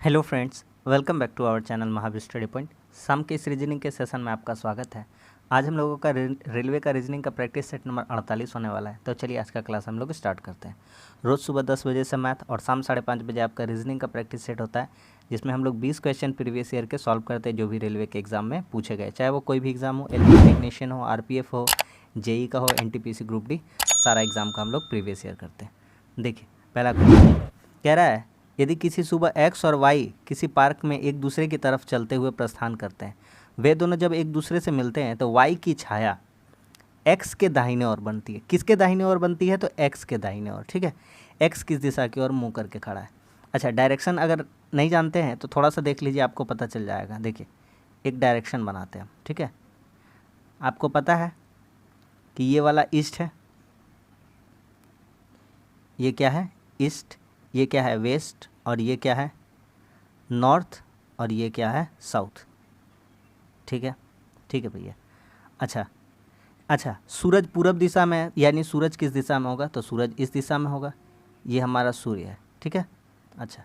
Hello friends, welcome back to our channel Mahavir study point. सम के इस रीजनिंग के सेशन में आपका स्वागत है। आज हम लोगों का रेलवे का रीजनिंग का प्रैक्टिस सेट नंबर 48 होने वाला है। तो चलिए आज का क्लास हम लोग स्टार्ट करते हैं। रोज़ सुबह 10 बजे से मैथ और शाम 5:30 बजे आपका रीजनिंग का प्रैक्टिस सेट होता है, जिसमें हम लोग 20 क्वेश्चन प्रीवियस ईयर के सॉल्व करते हैं जो भी रेलवे के एग्जाम में पूछे गए, चाहे वो कोई भी एग्जाम हो, एलपी टेक्नीशियन हो, आरपीएफ हो, जेई का हो, एनटीपीसी ग्रुप डी, सारा एग्जाम का हम लोग प्रीवियस ईयर करते हैं। देखिए पहला क्वेश्चन कह रहा है, यदि किसी सुबह x और y किसी पार्क में एक दूसरे की तरफ चलते हुए प्रस्थान करते हैं, वे दोनों जब एक दूसरे से मिलते हैं तो y की छाया x के दाहिने ओर बनती है। किसके दाहिने ओर बनती है? तो x के दाहिने ओर। ठीक है, x किस दिशा की ओर मुंह करके खड़ा है। अच्छा, डायरेक्शन अगर नहीं जानते हैं तो थोड़ा सा देख लीजिए, आपको पता चल जाएगा। देखिए एक डायरेक्शन बनाते हैं हम। ठीक है, आपको पता है कि ये वाला ईस्ट है, ये क्या है? ईस्ट। ये क्या है? वेस्ट। और ये क्या है? नॉर्थ। और ये क्या है? साउथ। ठीक है, ठीक है भैया। अच्छा, सूरज पूरब दिशा में है, यानी सूरज किस दिशा में होगा? तो सूरज इस दिशा में होगा। ये हमारा सूर्य है। ठीक है, अच्छा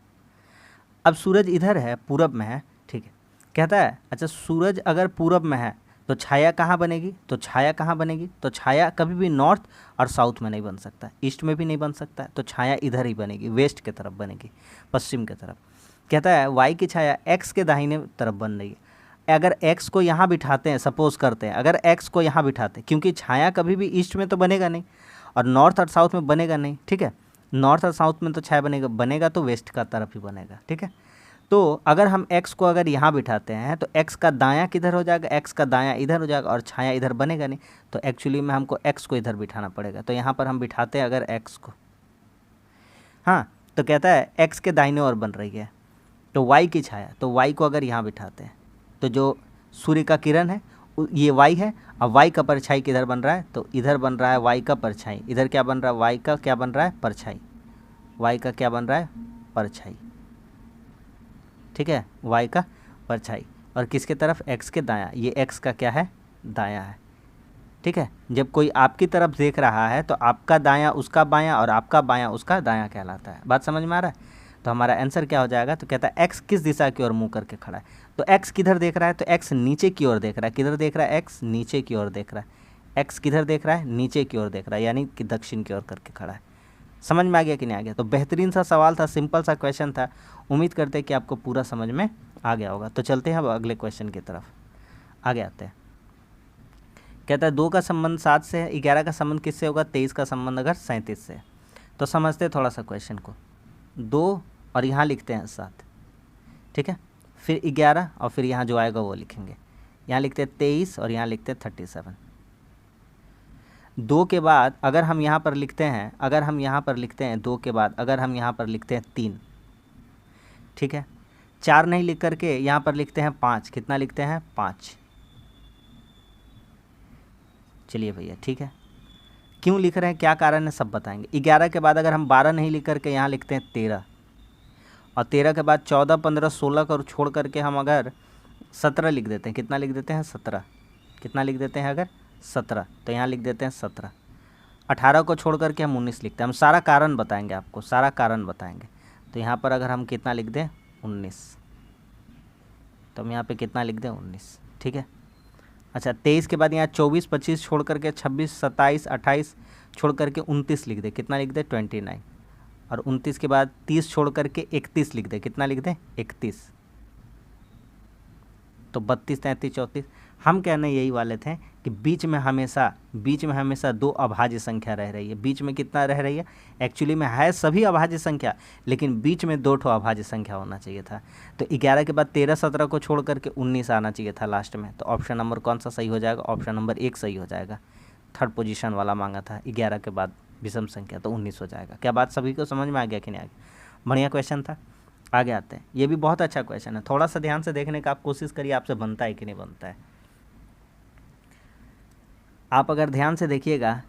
अब सूरज इधर है, पूरब में है। ठीक है, कहता है अच्छा सूरज अगर पूरब में है तो छाया कहाँ बनेगी? तो छाया कहाँ बनेगी? तो छाया कभी भी नॉर्थ और साउथ में नहीं बन सकता, ईस्ट में भी नहीं बन सकता, तो छाया इधर ही बनेगी, वेस्ट की तरफ बनेगी, पश्चिम की तरफ। कहता है वाई की छाया एक्स के दाहिने तरफ बन रही है। अगर एक्स को यहाँ बिठाते हैं, सपोज करते हैं अगर एक्स को यहाँ बिठाते हैं, क्योंकि छाया कभी भी ईस्ट में तो बनेगा नहीं और नॉर्थ और साउथ में बनेगा नहीं। ठीक है, नॉर्थ और साउथ में तो छाया बनेगा तो वेस्ट का तरफ ही बनेगा। ठीक है, तो अगर हम x को अगर यहाँ बिठाते हैं तो x का दायां किधर हो जाएगा? x का दायां इधर हो जाएगा और छाया इधर बनेगा नहीं, तो एक्चुअली में हमको x को इधर बिठाना पड़ेगा। तो यहाँ पर हम बिठाते हैं अगर x को, हाँ, तो कहता है x के दाहिने ओर बन रही है तो y की छाया, तो y को अगर यहाँ बिठाते हैं तो जो सूर्य का किरण है ये y है। अब y का परछाई किधर बन रहा है? तो इधर बन रहा है y का परछाई। इधर क्या बन रहा है? y का क्या बन रहा है? परछाई। y का क्या बन रहा है? परछाई। ठीक है, y का परछाई। और किसके तरफ? x के दायां। ये x का क्या है? दायां है। ठीक है, जब कोई आपकी तरफ देख रहा है तो आपका दायां उसका बायां और आपका बायां उसका दायां कहलाता है। बात समझ में आ रहा है? तो हमारा आंसर क्या हो जाएगा? तो कहता है x किस दिशा की ओर मुंह करके खड़ा है। तो x किधर देख रहा है? तो x नीचे की ओर देख रहा है। किधर देख रहा है? x नीचे की ओर देख रहा है। x किधर देख रहा है? नीचे की ओर देख रहा है, यानी कि दक्षिण की ओर करके खड़ा है। समझ में आ गया कि नहीं आ गया? तो बेहतरीन सा सवाल था, सिंपल सा क्वेश्चन था। उम्मीद करते हैं कि आपको पूरा समझ में आ गया होगा। तो चलते हैं अब अगले क्वेश्चन की तरफ, आगे आते हैं। कहता है 2 का संबंध 7 से है, 11 का संबंध किससे होगा? 23 का संबंध अगर 37 से है। तो समझते हैं थोड़ा सा क्वेश्चन को। 2 और यहाँ लिखते हैं 7, ठीक है, फिर 11 और फिर यहाँ जो आएगा वो लिखेंगे। यहाँ लिखते हैं 23 और यहाँ लिखते हैं 37। 2 के बाद अगर हम यहाँ पर लिखते हैं, अगर हम यहाँ पर लिखते हैं 2 के बाद अगर हम यहाँ पर लिखते हैं 3, ठीक है, 4 नहीं लिख करके यहाँ पर लिखते हैं 5। कितना लिखते हैं? 5। चलिए भैया, ठीक है, क्यों लिख रहे हैं, क्या कारण है, सब बताएंगे। 11 के बाद अगर हम 12 नहीं लिख करके यहाँ लिखते हैं 13, और 13 के बाद 14, 15, 16 को छोड़ करके हम अगर 17 लिख देते हैं। कितना लिख देते हैं? 17। कितना लिख देते हैं? अगर 17, तो यहाँ लिख देते हैं 17। 18 को छोड़ करके हम 19 लिखते हैं। हम सारा कारण बताएंगे आपको, सारा कारण बताएंगे। तो यहाँ पर अगर हम कितना लिख दें? 19, तो हम यहाँ पे कितना लिख दें? 19। ठीक है, अच्छा 23 के बाद यहाँ 24, 25 छोड़ करके 26, 27, 28 छोड़ करके 29 लिख दे। कितना लिख दे? 29। और 29 के बाद 30 छोड़ करके 31 लिख दे। कितना लिख दे? 31। तो 32, 33, 34। हम कहने यही वाले थे कि बीच में हमेशा 2 अभाज्य संख्या रह रही है। बीच में कितना रह रही है? एक्चुअली में है सभी अभाज्य संख्या, लेकिन बीच में 2 ठो अभाज्य संख्या होना चाहिए था। तो 11 के बाद 13, 17 को छोड़ करके 19 आना चाहिए था लास्ट में। तो ऑप्शन नंबर कौन सा सही हो जाएगा? ऑप्शन नंबर 1 सही हो जाएगा। थर्ड पोजीशन वाला मांगा था, 11 के बाद विषम संख्या, तो 19 हो जाएगा। क्या बात सभी को समझ में आ गया कि नहीं आ गया? बढ़िया क्वेश्चन था। आगे आते हैं, ये भी बहुत अच्छा क्वेश्चन है। थोड़ा सा ध्यान से देखने का आप कोशिश करिए, आपसे बनता है कि नहीं बनता है। आप अगर ध्यान से देखिएगा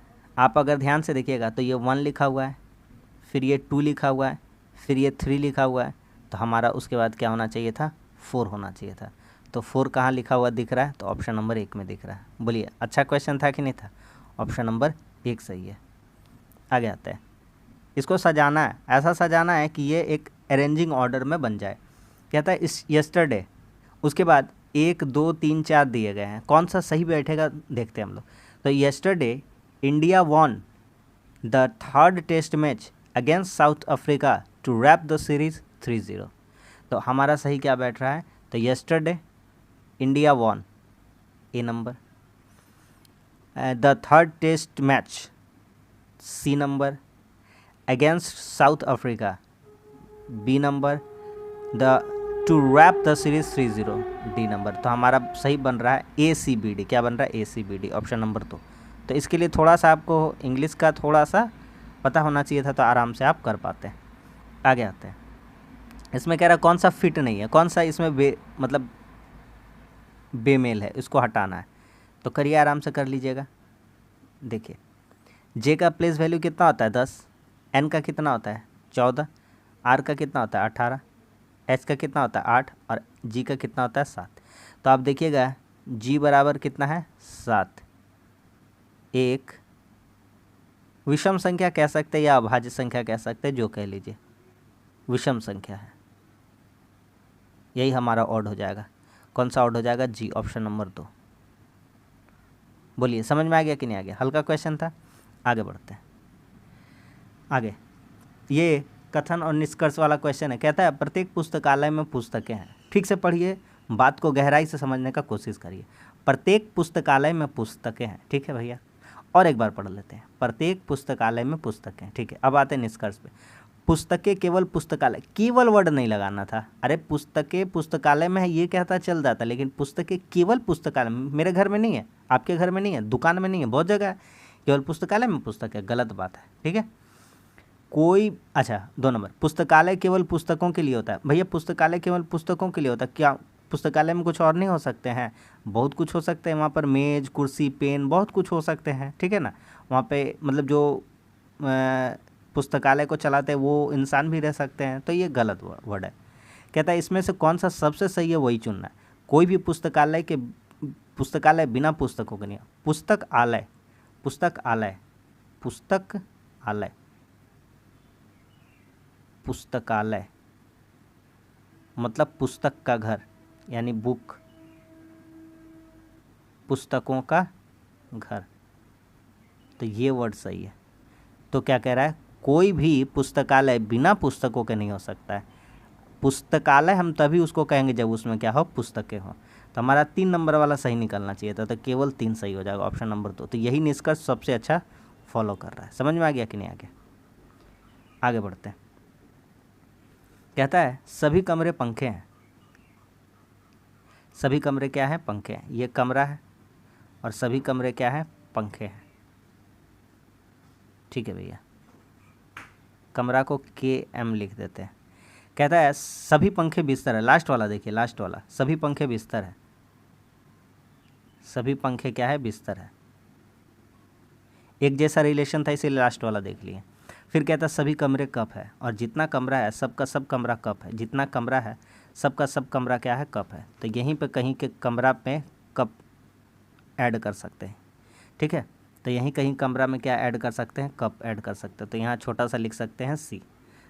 तो ये 1 लिखा हुआ है, फिर ये 2 लिखा हुआ है, फिर ये 3 लिखा हुआ है, तो हमारा उसके बाद क्या होना चाहिए था? 4 होना चाहिए था। तो 4 कहाँ लिखा हुआ दिख रहा है? तो ऑप्शन नंबर 1 में दिख रहा है। बोलिए अच्छा क्वेश्चन था कि नहीं था? ऑप्शन नंबर 1 सही है। आगे आता है, इसको सजाना है, ऐसा सजाना है कि ये एक अरेंजिंग ऑर्डर में बन जाए। कहता है इस यस्टरडे, उसके बाद 1 2 3 4 दिए गए हैं, कौन सा सही बैठेगा देखते हैं हम लोग। तो yesterday India won the third test match against South Africa to wrap the series 3-0। तो हमारा सही क्या बैठ रहा है, तो yesterday India won A number, the third test match C number, against South Africa B number, the to wrap the series 3-0 D number. तो हमारा सही बन रहा है ACBD। क्या बन रहा है, ACBD ऑप्शन नंबर 2। तो इसके लिए थोड़ा सा आपको इंग्लिश का थोड़ा सा पता होना चाहिए था, तो आराम से आप कर पाते हैं। आगे आते हैं, इसमें कह रहा है कौन सा फिट नहीं है, कौन सा इसमें मतलब बेमेल है, इसको हटाना है। तो करिए, आराम से कर लीजिएगा। देखिए, जे का प्लेस वैल्यू कितना होता है 10, एन का कितना होता है 14, आर का कितना होता है 18, एच का कितना होता है 8 और जी का कितना होता है 7। तो आप देखिएगा जी बराबर कितना है 7। एक विषम संख्या कह सकते हैं या अभाज्य संख्या कह सकते हैं, जो कह लीजिए, विषम संख्या है, यही हमारा ऑड हो जाएगा। कौन सा ऑड हो जाएगा, जी ऑप्शन नंबर 2। बोलिए समझ में आ गया कि नहीं आ गया, हल्का क्वेश्चन था। आगे बढ़ते हैं। आगे ये कथन और निष्कर्ष वाला क्वेश्चन है। कहता है प्रत्येक पुस्तकालय में पुस्तकें हैं। ठीक से पढ़िए, बात को गहराई से समझने का कोशिश करिए। प्रत्येक पुस्तकालय में पुस्तकें हैं, ठीक है भैया। और एक बार पढ़ लेते हैं, प्रत्येक पुस्तकालय में पुस्तकें, ठीक है। अब आते हैं निष्कर्ष पे। पुस्तकें केवल पुस्तकालय, केवल वर्ड नहीं लगाना था। अरे पुस्तकें पुस्तकालय में है ये कहता चल जाता, लेकिन पुस्तकें केवल पुस्तकालय में, मेरे घर में नहीं है, आपके घर में नहीं है, दुकान में नहीं है, बहुत जगह है, केवल पुस्तकालय में पुस्तक है, गलत बात है, ठीक है। कोई, अच्छा 2 नंबर, पुस्तकालय केवल पुस्तकों के लिए होता है। भैया पुस्तकालय केवल पुस्तकों के लिए होता है क्या? पुस्तकालय में कुछ और नहीं हो सकते हैं? बहुत कुछ हो सकते हैं वहाँ पर, मेज कुर्सी पेन बहुत कुछ हो सकते हैं, ठीक है ना। वहाँ पे मतलब जो पुस्तकालय को चलाते हैं वो इंसान भी रह सकते हैं, तो ये गलत वर्ड है। कहता है इसमें से कौन सा सबसे सही है वही चुनना है। कोई भी पुस्तकालय बिना पुस्तकों के नहीं है। पुस्तकालय, पुस्तकालय, पुस्तकालय, पुस्तकालय मतलब पुस्तक का घर, यानी बुक, पुस्तकों का घर, तो ये वर्ड सही है। तो क्या कह रहा है, कोई भी पुस्तकालय बिना पुस्तकों के नहीं हो सकता है। पुस्तकालय हम तभी उसको कहेंगे जब उसमें क्या हो, पुस्तकें हो। तो हमारा 3 नंबर वाला सही निकलना चाहिए था, तो केवल 3 सही हो जाएगा, ऑप्शन नंबर 2। तो यही निष्कर्ष सबसे अच्छा फॉलो कर रहा है। समझ में आ गया कि नहीं आ गया? आगे बढ़ते हैं। कहता है सभी कमरे पंखे हैं। सभी कमरे क्या है, पंखे हैं। ये कमरा है और सभी कमरे क्या है, पंखे हैं, ठीक है भैया। कमरा को KM लिख देते हैं। कहता है सभी पंखे बिस्तर है। लास्ट वाला देखिए, लास्ट वाला, सभी पंखे बिस्तर है। सभी पंखे क्या है, बिस्तर है। एक जैसा रिलेशन था इसीलिए लास्ट वाला देख लिए। फिर कहता है सभी कमरे कप है, और जितना कमरा है सबका सब कमरा कप है। जितना कमरा है सबका सब कमरा क्या है, कप है। तो यहीं पे कहीं के कमरा पे कप ऐड कर सकते हैं, ठीक है। तो यहीं कहीं कमरा में क्या ऐड कर सकते हैं, कप ऐड कर सकते हैं। तो यहाँ छोटा सा लिख सकते हैं C।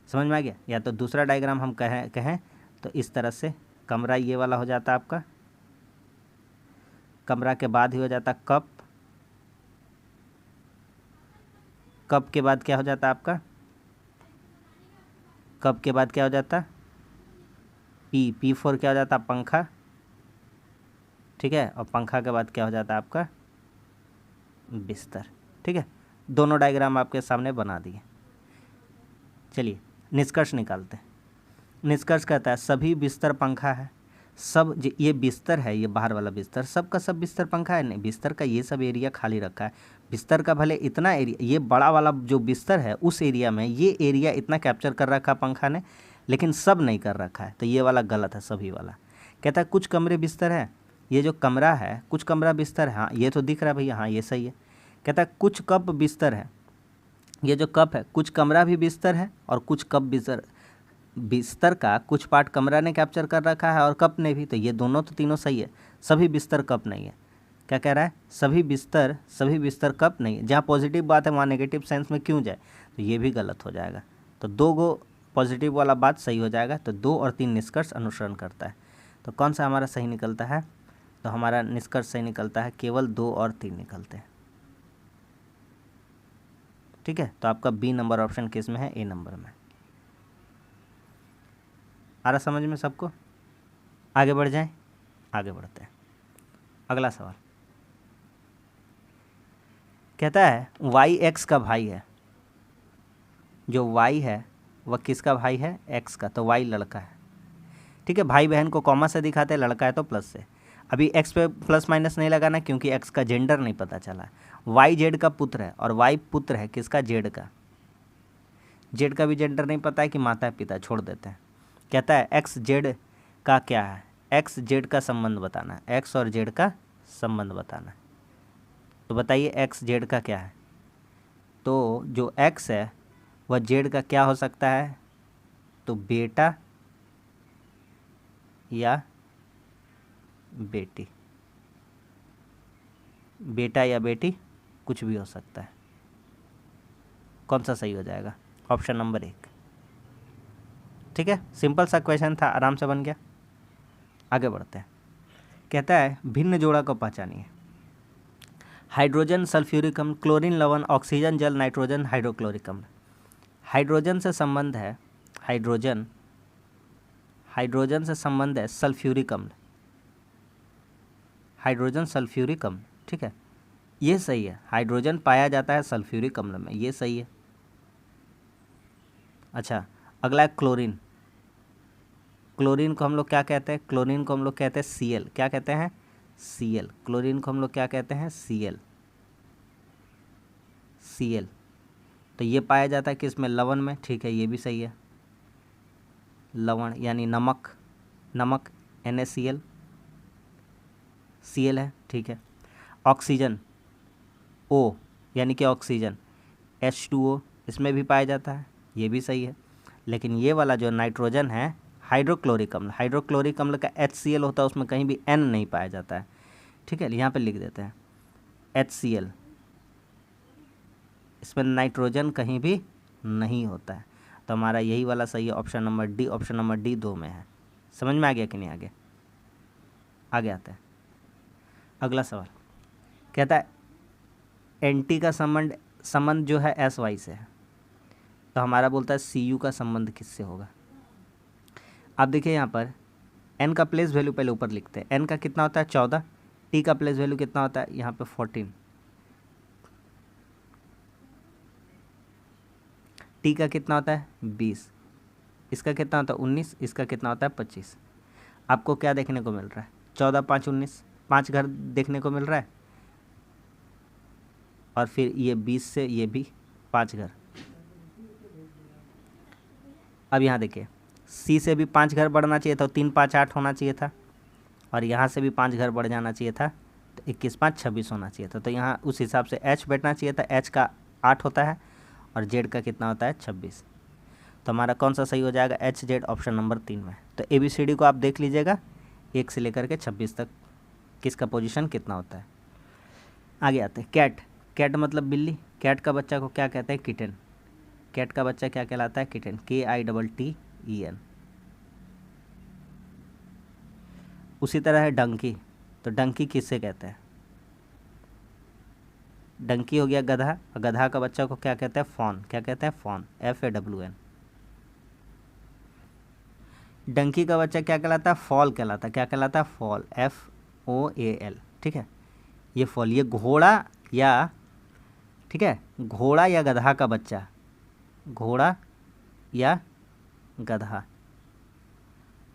समझ में आ गया? या तो दूसरा डायग्राम हम कहें तो इस तरह से कमरा ये वाला हो जाता आपका, कमरा के बाद ही हो जाता कप, कप के बाद क्या हो जाता आपका, कप के बाद क्या हो जाता P4 क्या हो जाता, पंखा, ठीक है। और पंखा के बाद क्या हो जाता आपका, बिस्तर, ठीक है। दोनों डायग्राम आपके सामने बना दिए। चलिए निष्कर्ष निकालते हैं। निष्कर्ष कहता है सभी बिस्तर पंखा है। सब ये बिस्तर है, ये बाहर वाला बिस्तर, सबका सब बिस्तर पंखा है नहीं। बिस्तर का ये सब एरिया खाली रखा है। बिस्तर का भले इतना एरिया, ये बड़ा वाला जो बिस्तर है उस एरिया में ये एरिया इतना कैप्चर कर रखा पंखा ने, लेकिन सब नहीं कर रखा है। तो ये वाला गलत है, सभी वाला। कहता है कुछ कमरे बिस्तर है। ये जो कमरा है कुछ कमरा बिस्तर है, हाँ ये तो दिख रहा है भैया, हाँ ये सही है। कहता है कुछ कप बिस्तर है। ये जो कप है कुछ कमरा भी बिस्तर है और कुछ कप बिस्तर, बिस्तर का कुछ पार्ट कमरा ने कैप्चर कर रखा है और कप ने भी। तो ये दोनों तो तीनों सही है। सभी बिस्तर कप नहीं है। क्या कह रहा है, सभी बिस्तर कप नहीं है। जहाँ पॉजिटिव बात है वहाँ नेगेटिव सेंस में क्यों जाए, तो ये भी गलत हो जाएगा। तो 2 गो पॉजिटिव वाला बात सही हो जाएगा। तो 2 और 3 निष्कर्ष अनुसरण करता है। तो कौन सा हमारा सही निकलता है? तो हमारा निष्कर्ष सही निकलता है, केवल 2 और 3 निकलते हैं। ठीक है, तो आपका बी नंबर ऑप्शन किस में है? ए नंबर में। आ रहा समझ में सबको? आगे बढ़ जाएं, आगे बढ़ते हैं। अगला सवाल कहता है y x का भाई है। जो y है वह किसका भाई है? x का। तो y लड़का है। ठीक है, भाई बहन को कॉमा से दिखाते हैं, लड़का है तो प्लस से। अभी x पे प्लस माइनस नहीं लगाना क्योंकि x का जेंडर नहीं पता चला। y z का पुत्र है और y पुत्र है किसका? z का। z का भी जेंडर नहीं पता है कि माता पिता, छोड़ देते हैं। कहता है x z का क्या है? x z का संबंध बताना है, x और z का संबंध बताना है। तो बताइए x z का क्या है? तो जो x है वह z का क्या हो सकता है? तो बेटा या बेटी, बेटा या बेटी कुछ भी हो सकता है। कौन सा सही हो जाएगा? Option number 1। ठीक है, सिंपल सा क्वेश्चन था, आराम से बन गया। आगे बढ़ते हैं। कहता है भिन्न जोड़ा को पहचानिए। हाइड्रोजन, सल्फ्यूरिक अम्ल, क्लोरीन लवण, ऑक्सीजन जल, नाइट्रोजन, हाइड्रोक्लोरिक अम्ल। हाइड्रोजन से संबंध है, हाइड्रोजन से संबंध है सल्फ्यूरिक अम्ल, हाइड्रोजन सल्फ्यूरिक अम्ल। ठीक है, ये सही है। हाइड्रोजन पाया जाता है सल्फ्यूरिक अम्ल में, ये सही है। अच्छा, अगला है क्लोरीन। क्लोरीन को हम लोग क्या कहते हैं? क्लोरीन को हम लोग कहते हैं Cl। क्या कहते हैं? Cl। क्लोरीन को हम लोग क्या कहते हैं? Cl। तो ये पाया जाता है किस में? लवण में। ठीक है, ये भी सही है। लवण यानी नमक, नमक NaCl, Cl है। ठीक है, ऑक्सीजन O यानी कि ऑक्सीजन H2O, इसमें भी पाया जाता है, ये भी सही है। लेकिन ये वाला जो नाइट्रोजन है हाइड्रोक्लोरिक अम्ल, हाइड्रोक्लोरिक अम्ल का HCl होता है, उसमें कहीं भी N नहीं पाया जाता है। ठीक है, यहाँ पे लिख देते हैं HCl, इसमें नाइट्रोजन कहीं भी नहीं होता है। तो हमारा यही वाला सही है, option number D. Option number D 2 में है। समझ में आ गया कि नहीं? आगे आते हैं। अगला सवाल कहता है एंटी का संबंध जो है SY से है। तो हमारा बोलता है Cu का संबंध किससे होगा? आप देखिए यहाँ पर N का प्लेस वैल्यू पहले ऊपर लिखते हैं। N का कितना होता है? 14। T का प्लेस वैल्यू कितना होता है? यहाँ पे 14। T का कितना होता है? 20। इसका कितना होता है? 19। इसका कितना होता है? 25। आपको क्या देखने को मिल रहा है? 14 5 19, 5 घर देखने को मिल रहा है। और फिर ये 20 से ये भी 5 घर। अब यहाँ देखिए, C से भी 5 घर बढ़ना चाहिए था, 3 5 8 होना चाहिए था। और यहाँ से भी 5 घर बढ़ जाना चाहिए था, तो 21 5 26 होना चाहिए था। तो यहाँ उस हिसाब से H बैठना चाहिए था। H का 8 होता है और Z का कितना होता है? 26। तो हमारा कौन सा सही हो जाएगा? HZ, ऑप्शन नंबर 3 में। तो ABCD को आप देख लीजिएगा, 1 से लेकर के 26 तक किसका पोजीशन कितना होता है। आगे आते हैं। कैट, कैट मतलब बिल्ली। कैट का बच्चा को क्या कहते हैं? किटन। कैट का बच्चा क्या कहलाता है? Kitten, KITTEN। उसी तरह है डंकी। तो डंकी किससे कहते हैं? डंकी हो गया गधा, और गधा का बच्चा को क्या कहते हैं? फॉन। क्या कहते हैं? Fawn, FAWN। डंकी का बच्चा क्या कहलाता है? फॉल कहलाता है। क्या कहलाता है? Fall, FOAL। ठीक है, ये फॉल, ये घोड़ा या, ठीक है, घोड़ा या गधा का बच्चा, घोड़ा या गधा।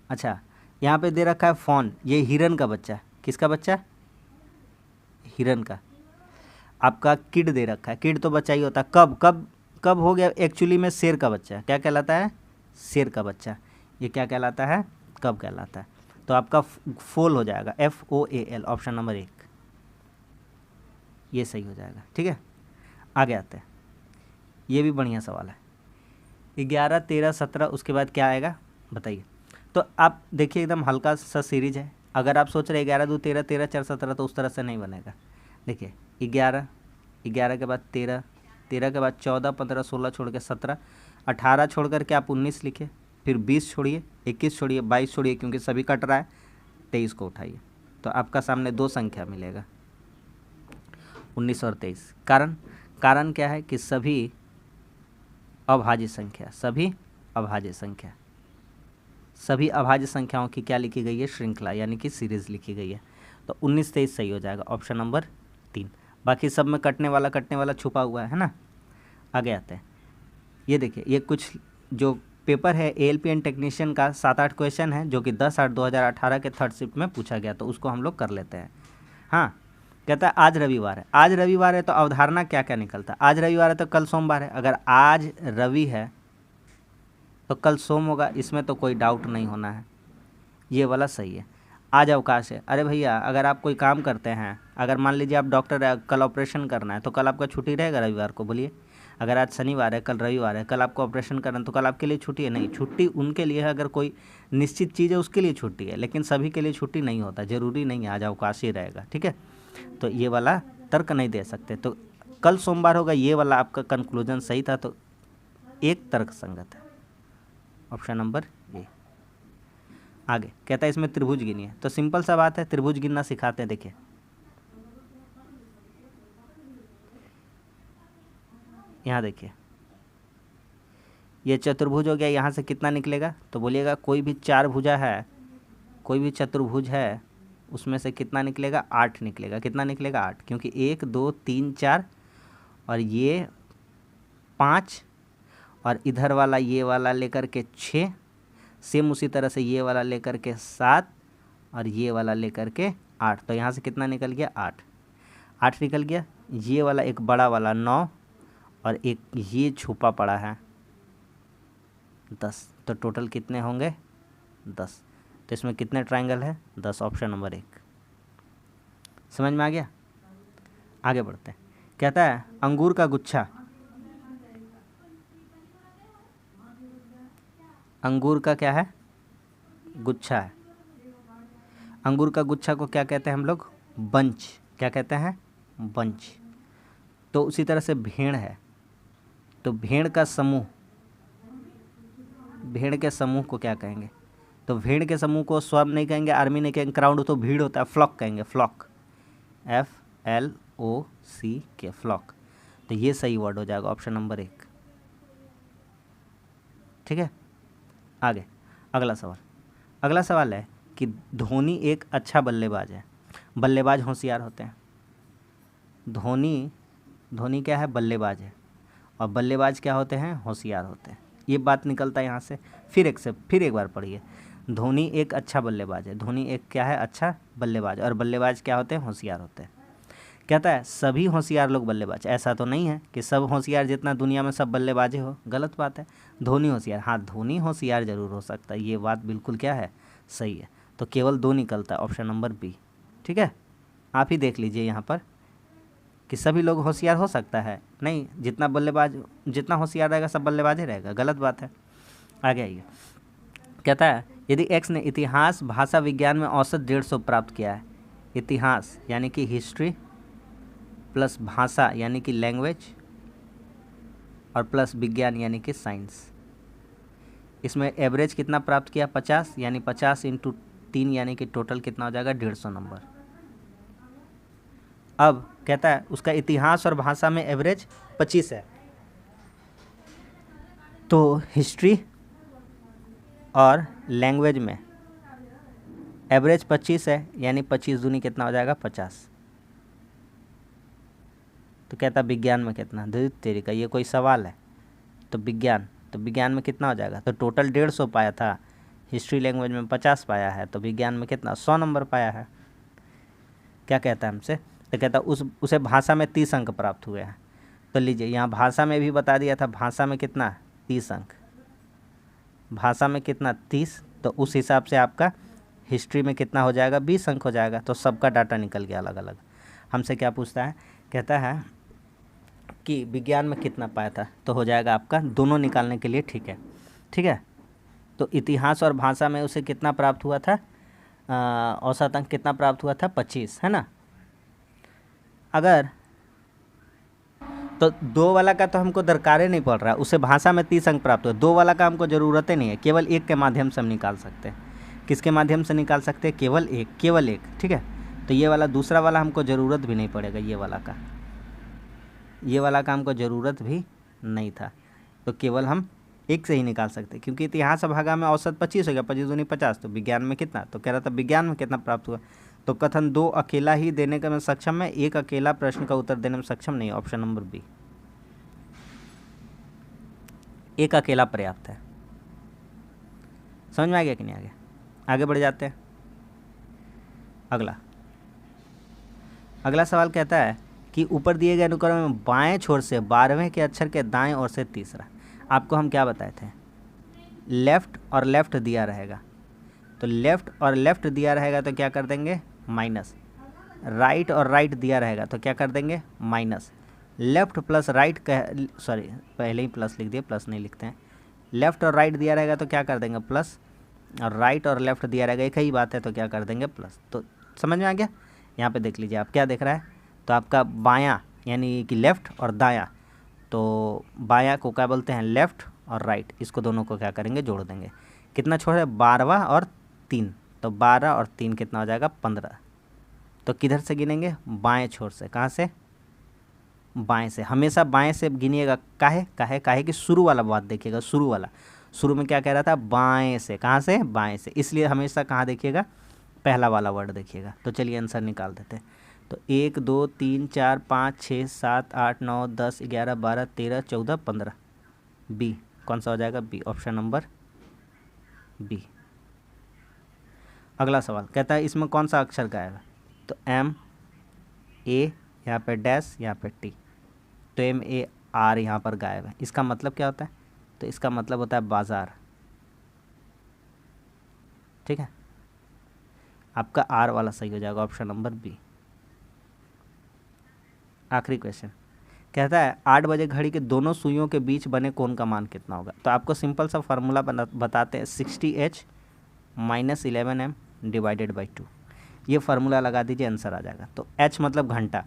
अच्छा, यहाँ पे दे रखा है फॉन, ये हिरन का बच्चा। किसका बच्चा? हिरन का। आपका किड दे रखा है, किड तो बच्चा ही होता है। कब कब कब हो गया एक्चुअली में? शेर का बच्चा। क्या कहलाता है? शेर का बच्चा। ये क्या कहलाता है? कब कहलाता है। तो आपका फोल हो जाएगा, FOAL, ऑप्शन नंबर 1, ये सही हो जाएगा। ठीक है, आगे आते हैं। ये भी बढ़िया सवाल है। 11 13 17, उसके बाद क्या आएगा बताइए। तो आप देखिए, एकदम हल्का सा सीरीज है। अगर आप सोच रहे 11 2 13 13 4 17, तो उस तरह से नहीं बनेगा। देखिए 11 के बाद 13, 13 के बाद 14 15 16 छोड़ के 17, 18 छोड़ करके आप 19 लिखिए, फिर 20 छोड़िए, 21 छोड़िए, 22 छोड़िए, क्योंकि सभी कट रहा है, 23 को उठाइए, तो आपका सामने दो संख्या मिलेगा, 19 और 23। कारण क्या है कि सभी अभाज्य संख्या, सभी अभाज्य संख्याओं की क्या लिखी गई है, श्रृंखला यानी कि सीरीज लिखी गई है। तो 19 23 सही हो जाएगा, ऑप्शन नंबर 3। बाकी सब में कटने वाला छुपा हुआ है ना। आगे आते हैं, ये देखिए, ये कुछ जो पेपर है ALP एंड टेक्नीशियन का 7-8 क्वेश्चन है जो कि 10/8/2018 के थर्ड शिफ्ट में पूछा गया, तो उसको हम लोग कर लेते हैं। हाँ, कहता है आज रविवार है, आज रविवार है तो अवधारणा क्या क्या निकलता है, आज रविवार है तो कल सोमवार है, अगर आज रवि है तो कल सोम होगा, इसमें तो कोई डाउट नहीं होना है, ये वाला सही है। आज अवकाश है, अरे भैया अगर आप कोई काम करते हैं, अगर मान लीजिए आप डॉक्टर है, कल ऑपरेशन करना है तो कल आपका छुट्टी रहेगा रविवार को, बोलिए। अगर आज शनिवार है, कल रविवार है, कल आपको ऑपरेशन करना है तो कल आपके लिए छुट्टी है? नहीं, छुट्टी उनके लिए है अगर कोई निश्चित चीज़ है उसके लिए छुट्टी है, लेकिन सभी के लिए छुट्टी नहीं होता, ज़रूरी नहीं है आज अवकाश ही रहेगा, ठीक है। तो ये वाला तर्क नहीं दे सकते, तो कल सोमवार होगा, ये वाला आपका कंक्लूजन सही था, तो एक तर्क संगत है, ऑप्शन नंबर ए। आगे कहता है इसमें त्रिभुज गिनिए, तो सिंपल सा बात है, त्रिभुज गिनना सिखाते हैं। देखिए यहाँ देखिए, ये चतुर्भुज हो गया, यहाँ से कितना निकलेगा, तो बोलिएगा कोई भी चार भुजा है, कोई भी चतुर्भुज है, उसमें से कितना निकलेगा, 8 निकलेगा। कितना निकलेगा, 8, क्योंकि 1 2 3 4 और ये 5 और इधर वाला ये वाला लेकर के 6, सेम उसी तरह से ये वाला लेकर के 7 और ये वाला लेकर के 8, तो यहाँ से कितना निकल गया, 8 निकल गया। ये वाला एक बड़ा वाला 9 और एक ये छुपा पड़ा है 10, तो टोटल कितने होंगे, 10। तो इसमें कितने ट्रायंगल है, 10, ऑप्शन नंबर 1। समझ में आ गया। आगे बढ़ते हैं, कहता है अंगूर का गुच्छा, अंगूर का क्या है, गुच्छा है। अंगूर का गुच्छा को क्या कहते हैं हम लोग, बंच। क्या कहते हैं, बंच। तो उसी तरह से भेड़ है, तो भेड़ का समूह, भेड़ के समूह को क्या कहेंगे, तो भेड़ के समूह को स्वर्ण नहीं कहेंगे, आर्मी नहीं कहेंगे, क्राउड तो भीड़ होता है, फ्लॉक कहेंगे, फ्लॉक, FLOCK, फ्लॉक। तो ये सही वर्ड हो जाएगा, ऑप्शन नंबर 1, ठीक है। आगे अगला सवाल है कि धोनी एक अच्छा बल्लेबाज है, बल्लेबाज होशियार होते हैं, धोनी क्या है, बल्लेबाज है, और बल्लेबाज क्या होते हैं, होशियार होते हैं। ये बात निकलता है यहाँ से। फिर एक बार पढ़िए, धोनी एक अच्छा बल्लेबाज है, धोनी एक क्या है, अच्छा बल्लेबाज, और बल्लेबाज क्या होते हैं, होशियार होते हैं। कहता है सभी होशियार लोग बल्लेबाज, ऐसा तो नहीं है कि सब होशियार जितना दुनिया में सब बल्लेबाजे हो, गलत बात है। धोनी होशियार, हाँ धोनी होशियार जरूर हो सकता है, ये बात बिल्कुल क्या है, सही है। तो केवल 2 निकलता है, ऑप्शन नंबर बी, ठीक है। आप ही देख लीजिए यहाँ पर कि सभी लोग होशियार हो सकता है, नहीं, जितना होशियार रहेगा सब बल्लेबाज ही रहेगा, गलत बात है। आगे आइए, कहता है यदि एक्स ने इतिहास भाषा विज्ञान में औसत 150 प्राप्त किया है, इतिहास यानी कि हिस्ट्री प्लस भाषा यानी कि लैंग्वेज और प्लस विज्ञान यानी कि साइंस, इसमें एवरेज कितना प्राप्त किया, 50, यानी 50 × 3 यानी कि टोटल कितना हो जाएगा, 150 नंबर। अब कहता है उसका इतिहास और भाषा में एवरेज 25 है, तो हिस्ट्री और लैंग्वेज में एवरेज 25 है, यानी 25 दूनी कितना हो जाएगा, 50। तो कहता विज्ञान में कितना, तेरी का ये कोई सवाल है, तो विज्ञान में कितना हो जाएगा, तो टोटल 150 पाया था, हिस्ट्री लैंग्वेज में 50 पाया है, तो विज्ञान में कितना, 100 नंबर पाया है। क्या कहता है हमसे, तो कहता उसे भाषा में 30 अंक प्राप्त हुए हैं। तो लीजिए यहाँ भाषा में भी बता दिया था, भाषा में कितना, 30 अंक, भाषा में कितना, 30, तो उस हिसाब से आपका हिस्ट्री में कितना हो जाएगा, 20 अंक हो जाएगा। तो सबका डाटा निकल गया अलग अलग। हमसे क्या पूछता है, कहता है कि विज्ञान में कितना पाया था, तो हो जाएगा आपका दोनों निकालने के लिए, ठीक है। तो इतिहास और भाषा में उसे कितना प्राप्त हुआ था, औसत अंक कितना प्राप्त हुआ था, 25, है ना। अगर तो 2 वाला का तो हमको दरकार ही नहीं पड़ रहा है, उसे भाषा में 30 अंक प्राप्त हुआ। 2 वाला का हमको ज़रूरत ही नहीं है, केवल 1 के माध्यम से हम निकाल सकते हैं। किसके माध्यम से निकाल सकते हैं? केवल एक, ठीक है। तो ये वाला दूसरा वाला हमको ज़रूरत भी नहीं पड़ेगा, ये वाला का हमको ज़रूरत भी नहीं था, तो केवल हम 1 से ही निकाल सकते हैं, क्योंकि इतिहास भागा में औसत 25 हो गया, 25 दूनी 50, तो विज्ञान में कितना? तो कह रहा था विज्ञान में कितना प्राप्त हुआ, तो कथन 2 अकेला ही देने का में सक्षम है, 1 अकेला प्रश्न का उत्तर देने में सक्षम नहीं है। ऑप्शन नंबर बी, 1 अकेला पर्याप्त है। समझ में आ गया कि नहीं आ गया? आगे बढ़ जाते हैं। अगला सवाल कहता है कि ऊपर दिए गए अनुक्रम में बाएं छोर से 12वें के अक्षर के दाएं ओर से तीसरा। आपको हम क्या बताए थे? लेफ्ट और लेफ्ट दिया रहेगा, तो लेफ्ट और लेफ्ट दिया रहेगा तो क्या कर देंगे? माइनस। राइट और राइट दिया रहेगा तो क्या कर देंगे? माइनस। लेफ्ट प्लस राइट पहले ही प्लस लिख दिए, प्लस नहीं लिखते हैं। लेफ्ट और राइट दिया रहेगा तो क्या कर देंगे? प्लस। और राइट और लेफ्ट दिया रहेगा, एक ही बात है, तो क्या कर देंगे? प्लस। तो समझ में आ गया? यहाँ पे देख लीजिए आप क्या देख रहा है, तो आपका बायां यानी कि लेफ्ट और दायां, तो बायां को क्या बोलते हैं? लेफ्ट, और राइट, इसको दोनों को क्या करेंगे? जोड़ देंगे। कितना छोड़ है? 12 और 3, तो 12 और 3 कितना हो जाएगा? 15। तो किधर से गिनेंगे? बाएं छोर से। कहाँ से? बाएं से। हमेशा बाएं से गिनिएगा। काहे कि शुरू वाला बात देखिएगा, शुरू में क्या कह रहा था? बाएं से। कहाँ से? बाएं से। इसलिए हमेशा कहाँ देखिएगा? पहला वाला वर्ड देखिएगा। तो चलिए आंसर निकाल देते हैं। तो 1 2 3 4 5 6 7 8 9 10 11 12 13 14 15, बी। कौन सा हो जाएगा? बी। Option number B. अगला सवाल कहता है इसमें कौन सा अक्षर गायब है? तो एम ए, यहाँ पे डैश, यहाँ पे टी, तो एम ए आर यहाँ पर गायब है। इसका मतलब क्या होता है? तो इसका मतलब होता है बाजार, ठीक है। आपका आर वाला सही हो जाएगा, ऑप्शन नंबर बी। आखिरी क्वेश्चन कहता है 8 बजे घड़ी के दोनों सुइयों के बीच बने कोण का मान कितना होगा? तो आपको सिंपल सा फार्मूला बताते हैं, 60h - 11m डिवाइडेड बाई 2। ये फार्मूला लगा दीजिए, आंसर आ जाएगा। तो h मतलब घंटा,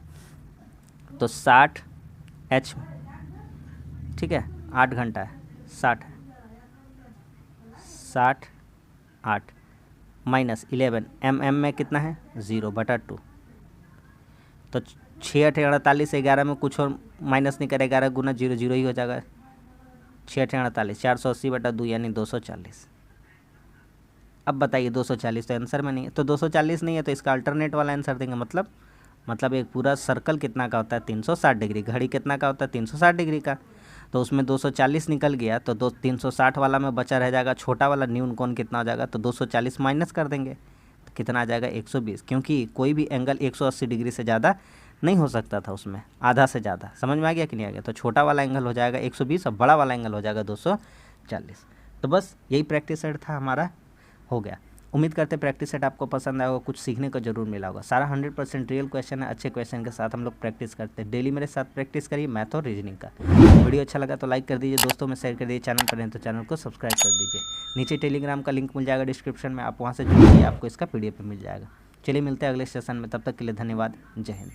तो 60h, ठीक है, 8 घंटा है, 60 8 - 11, एम में कितना है? 0/2, तो 6 8 48, 11 में कुछ और माइनस नहीं करे, 11 गुना 0 0 ही हो जाएगा। 6 8 48, 480/2 यानी 240। अब बताइए 240 तो आंसर में नहीं है, तो 240 नहीं है तो इसका अल्टरनेट वाला आंसर देंगे। मतलब एक पूरा सर्कल कितना का होता है? 360 डिग्री। घड़ी कितना का होता है? 360 डिग्री का। तो उसमें 240 निकल गया, तो 360 वाला में बचा रह जाएगा छोटा वाला न्यून कोण कितना हो जाएगा? तो 240 माइनस कर देंगे, तो कितना आ जाएगा? 120, क्योंकि कोई भी एंगल 180 डिग्री से ज़्यादा नहीं हो सकता था उसमें, आधा से ज़्यादा। समझ में आ गया कि नहीं आ गया? तो छोटा वाला एंगल हो जाएगा 120 और बड़ा वाला एंगल हो जाएगा 240। तो बस यही प्रैक्टिस सेट था हमारा, हो गया। उम्मीद करते प्रैक्टिस सेट आपको पसंद आया होगा, कुछ सीखने को जरूर मिला होगा। सारा 100% रियल क्वेश्चन है, अच्छे क्वेश्चन के साथ हम लोग प्रैक्टिस करते हैं। डेली मेरे साथ प्रैक्टिस करिए मैथ और रीजनिंग का। वीडियो अच्छा लगा तो लाइक कर दीजिए, दोस्तों में शेयर कर दीजिए, चैनल पर हैं तो चैनल को सब्सक्राइब कर दीजिए। नीचे टेलीग्राम का लिंक मिल जाएगा डिस्क्रिप्शन में, आप वहाँ से जुड़िए, आपको इसका PDF मिल जाएगा। चलिए मिलते हैं अगले सेशन में, तब तक के लिए धन्यवाद। जय हिंद।